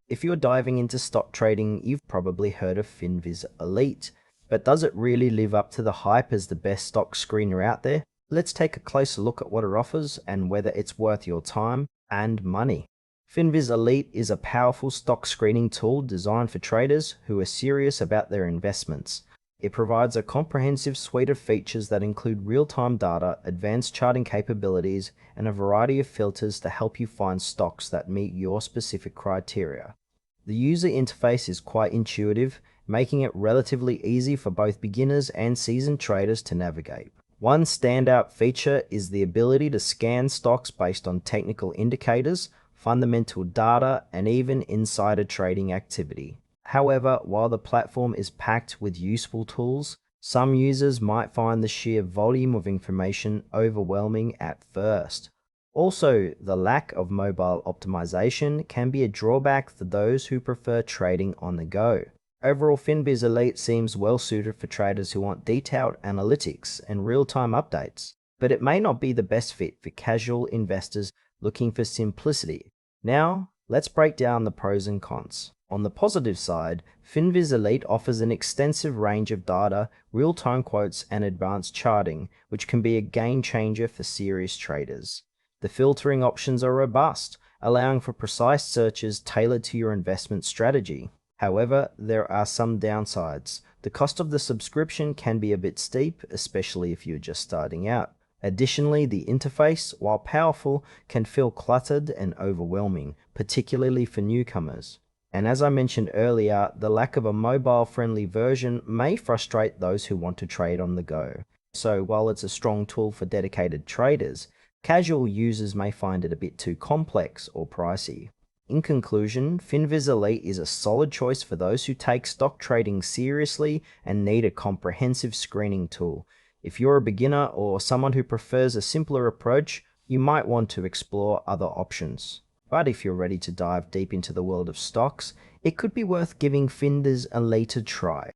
If you're diving into stock trading, you've probably heard of Finviz Elite, but does it really live up to the hype as the best stock screener out there? Let's take a closer look at what it offers and whether it's worth your time and money. Finviz Elite is a powerful stock screening tool designed for traders who are serious about their investments. It provides a comprehensive suite of features that include real-time data, advanced charting capabilities, and a variety of filters to help you find stocks that meet your specific criteria. The user interface is quite intuitive, making it relatively easy for both beginners and seasoned traders to navigate. One standout feature is the ability to scan stocks based on technical indicators, fundamental data, and even insider trading activity. However, while the platform is packed with useful tools, some users might find the sheer volume of information overwhelming at first. Also, the lack of mobile optimization can be a drawback for those who prefer trading on the go. Overall, Finviz Elite seems well suited for traders who want detailed analytics and real-time updates, but it may not be the best fit for casual investors looking for simplicity. Now, let's break down the pros and cons. On the positive side, Finviz Elite offers an extensive range of data, real-time quotes, and advanced charting, which can be a game changer for serious traders. The filtering options are robust, allowing for precise searches tailored to your investment strategy. However, there are some downsides. The cost of the subscription can be a bit steep, especially if you're just starting out. Additionally, the interface, while powerful, can feel cluttered and overwhelming, particularly for newcomers. And as I mentioned earlier, the lack of a mobile-friendly version may frustrate those who want to trade on the go. So while it's a strong tool for dedicated traders, casual users may find it a bit too complex or pricey. In conclusion, Finviz Elite is a solid choice for those who take stock trading seriously and need a comprehensive screening tool. If you're a beginner or someone who prefers a simpler approach, you might want to explore other options. But if you're ready to dive deep into the world of stocks, it could be worth giving Finviz Elite a try.